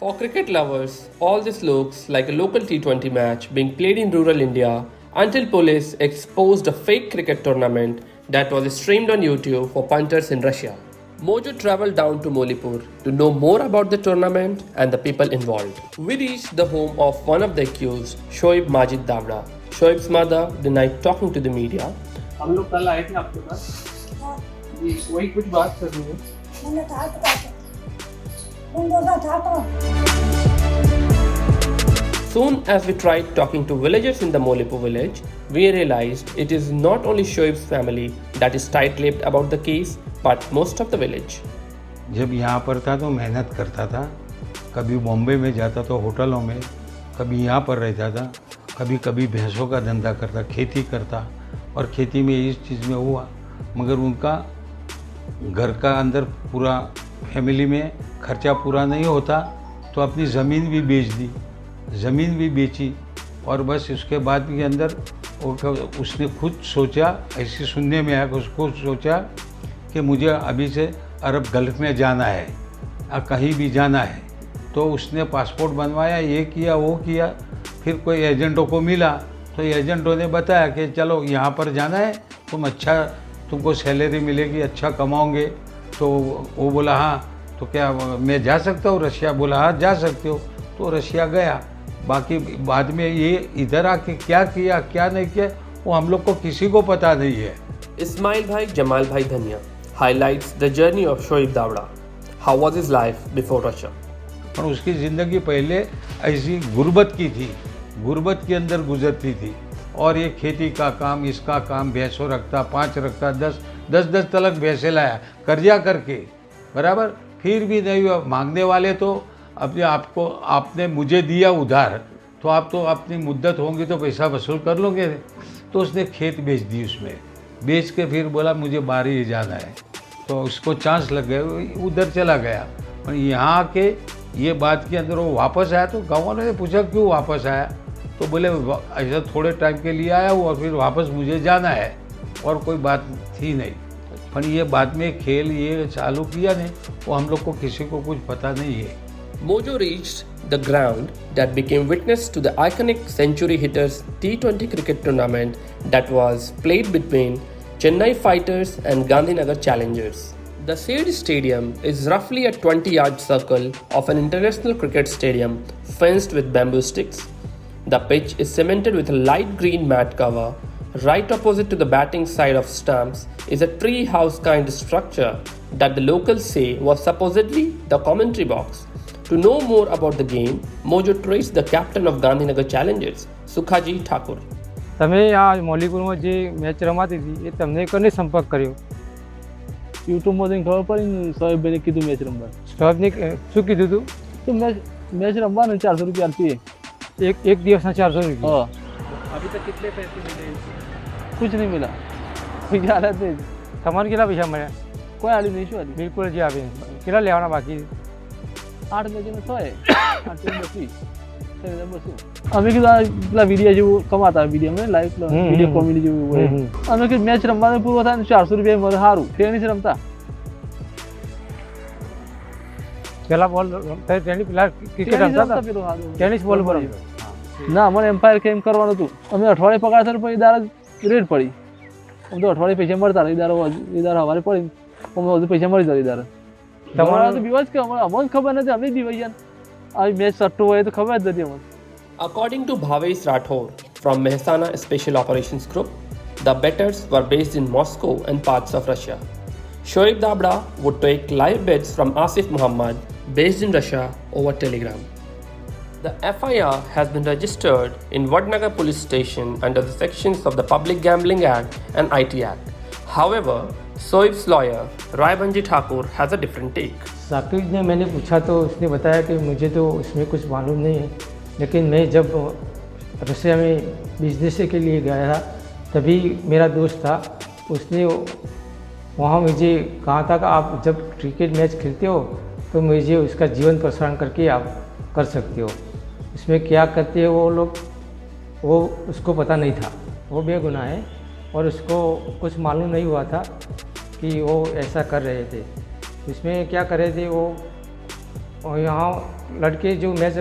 For cricket lovers, all this looks like a local T20 match being played in rural India until police exposed a fake cricket tournament that was streamed on YouTube for punters in Russia. Mojo traveled down to Molipur to know more about the tournament and the people involved. We reached the home of one of the accused, Shoaib Majid Davda. Shoaib's mother denied talking to the media. हम लोग कल आए थे आपके पास जी, वही कुछ बात कर रही है। मैंने कहा तो उन दोनों था तो Soon as we tried talking to villagers in the Molipur village, we realized it is not only Shoaib's family that is tight-lipped about the case, but most of the village. जब यहाँ पर था तो मेहनत करता था, कभी बॉम्बे में जाता तो होटलों में, कभी यहाँ पर रहता था, कभी कभी भैंसों का धंधा करता, खेती करता और खेती में इस चीज़ में हुआ, मगर उनका घर का अंदर पूरा फैमिली में खर्चा पूरा नहीं होता तो अपनी ज़मीन भी बेच दी, ज़मीन भी बेची और बस उसके बाद के अंदर उसने खुद सोचा, ऐसे सुनने में आया कि उसको सोचा कि मुझे अभी से अरब गल्फ़ में जाना है या कहीं भी जाना है, तो उसने पासपोर्ट बनवाया, ये किया वो किया, फिर कोई एजेंटों को मिला तो एजेंटों ने बताया कि चलो यहाँ पर जाना है, तुमको सैलरी मिलेगी, अच्छा कमाओगे। तो वो बोला हाँ, तो क्या मैं जा सकता हूँ रशिया? बोला हाँ जा सकते हो। तो रशिया गया। बाकी बाद में ये इधर आके क्या किया क्या नहीं किया वो हम लोग को किसी को पता नहीं है। Ismail Bhai Jamal Bhai Dhania highlights the journey of Shoaib Davda. How was his life before Russia? पर उसकी ज़िंदगी पहले ऐसी गुर्बत की थी, गुर्बत के अंदर गुजरती थी और ये खेती का काम, इसका काम, भैंसों रखता, 5 रखता, 10 तलक भैंसे लाया कर्जा करके, बराबर, फिर भी नहीं हुआ। मांगने वाले तो अपने आपको आपने मुझे दिया उधार तो आप तो अपनी मुद्दत होंगी तो पैसा वसूल कर लोगे। तो उसने खेत बेच दी, उसमें बेच के फिर बोला मुझे बाहर ही जाना है, तो उसको चांस लग गया, उधर चला गया। और यहाँ आके ये बात के अंदर वो वापस आया तो गाँव वालों ने पूछा क्यों वापस आया, तो बोले ऐसा थोड़े टाइम के लिए आया हूँ और फिर वापस मुझे जाना है और कोई बात थी नहीं। पर ये बाद में खेल ये चालू किया नहीं, वो हम लोग को किसी को कुछ पता नहीं है। Mojo reached the ground that became witness to the iconic century hitters T20 cricket tournament that was played between Chennai Fighters and Gandhinagar Challengers. The said stadium is roughly a 20-yard circle of an international cricket stadium fenced with bamboo sticks. The pitch is cemented with a light green mat cover. Right opposite to the batting side of stumps is a tree house kind structure that the locals say was supposedly the commentary box. To know more about the game, Mojo traced the captain of Gandhinagar Challengers, Sukhaji Thakur. તમે આ મોલીપુરમાં જે match રમાતી હતી એ તમને કોને સંપર્ક કર્યો? યુટ્યુબમાં જઈને ખબર પડી ને સાહેબને કીધું મેચ રમવા, સાહેબને શું કીધું તું? તો મેચ રમવાનું 400 रुपया આપીએ એક દિવસના 400 રૂપિયા? हाँ, अभी तक कितने पैसे मिले? कुछ नहीं मिला, पैसा आया थे, તમારે કેટલા પૈસા મળ્યા? कोई आली नहीं छो आली, બિલકુલ જે આપે કેટલા લેવાના બાકી? 8 મેચ में 100 है, 8 में 80 અમે કીધું પેલા વિડીયો જેવું કમાતા વિડીયો में લાઈવ વિડીયો કોમેડી જેવું હોય અમે કે મેચ રમવાનું પૂરો થાય 400 રૂપિયા મળે સારું ટેનિસ રમતા પેલા બોલ પેલા ક્રિકેટ રમતા હતા પેલો સારું ટેનિસ બોલ પર ના મને એમ્પાયર કેમ કરવાનું હતું અમે અઠવાડિયે પગાર થયો પછી દારા રેટ પડી અમે તો અઠવાડિયે પૈસા મળતા એ દારા હવારે પડી અમે બધું પૈસા મળી જાય દારા તમારા તો બીવાજ કે અમને ખબર નથી અમે બીવાઈ ગયા આ મેચ સટ્ટો હોય તો ખબર જ નથી અમને. According to Bhavesh Rathore from Mehsana Special Operations Group, the bettors were based in Moscow and parts of Russia. Shoaib Davda would take live bets from Asif Muhammad, based in Russia, over Telegram. The FIR has been registered in Vadnagar police station under the sections of the Public Gambling Act and IT Act. However, Shoaib's lawyer, Raibanji Thakur, has a different take. Saqib ने मैंने पूछा तो उसने बताया कि मुझे तो उसमें कुछ मालूम नहीं है, लेकिन मैं जब रसिया में बिजनेस के लिए गया था तभी मेरा दोस्त था, उसने वहाँ मुझे कहा था कि आप जब क्रिकेट मैच खेलते हो तो मुझे उसका जीवन प्रसारण करके आप कर सकते हो। इसमें क्या करते हैं वो लोग वो उसको पता नहीं था, वो बेगुनाह है और उसको कुछ मालूम नहीं हुआ था कि वो ऐसा कर रहे थे। इसमें क्या कर रहे थे वो और यहाँ लड़के जो मैच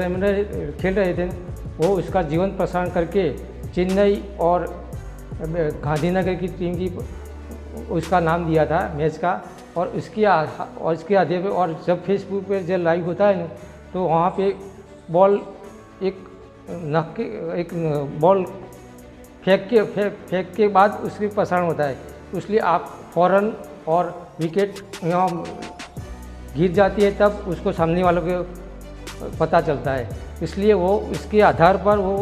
खेल रहे थे वो उसका जीवन प्रसारण करके चेन्नई और गांधीनगर की टीम की उसका नाम दिया था मैच का। और इसके आधे पे और जब फेसबुक पे जब लाइव होता है ना तो वहाँ पे बॉल एक बॉल फेंक के बाद उसकी प्रसारण होता है, इसलिए आप फौरन और विकेट यहाँ गिर जाती है तब उसको सामने वालों को पता चलता है, इसलिए वो इसके आधार पर वो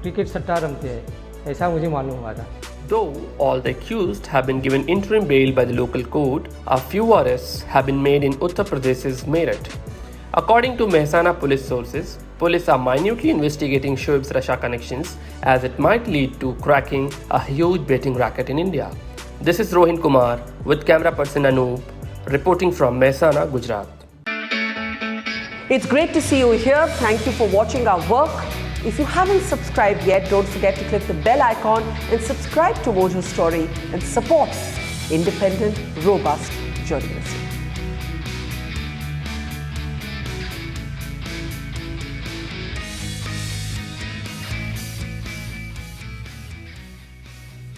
क्रिकेट सट्टा रमते हैं, ऐसा मुझे मालूम हुआ था। Though all the accused have been given interim bail by the local court, a few arrests have been made in Uttar Pradesh's Meerut. According to Mehsana police sources, police are minutely investigating Shoaib's Russia connections as it might lead to cracking a huge betting racket in India. This is Rohin Kumar with camera person Anoop reporting from Mehsana, Gujarat. It's great to see you here. Thank you for watching our work. If you haven't subscribed yet, don't forget to click the bell icon and subscribe to Mojo Story and support independent, robust journalism.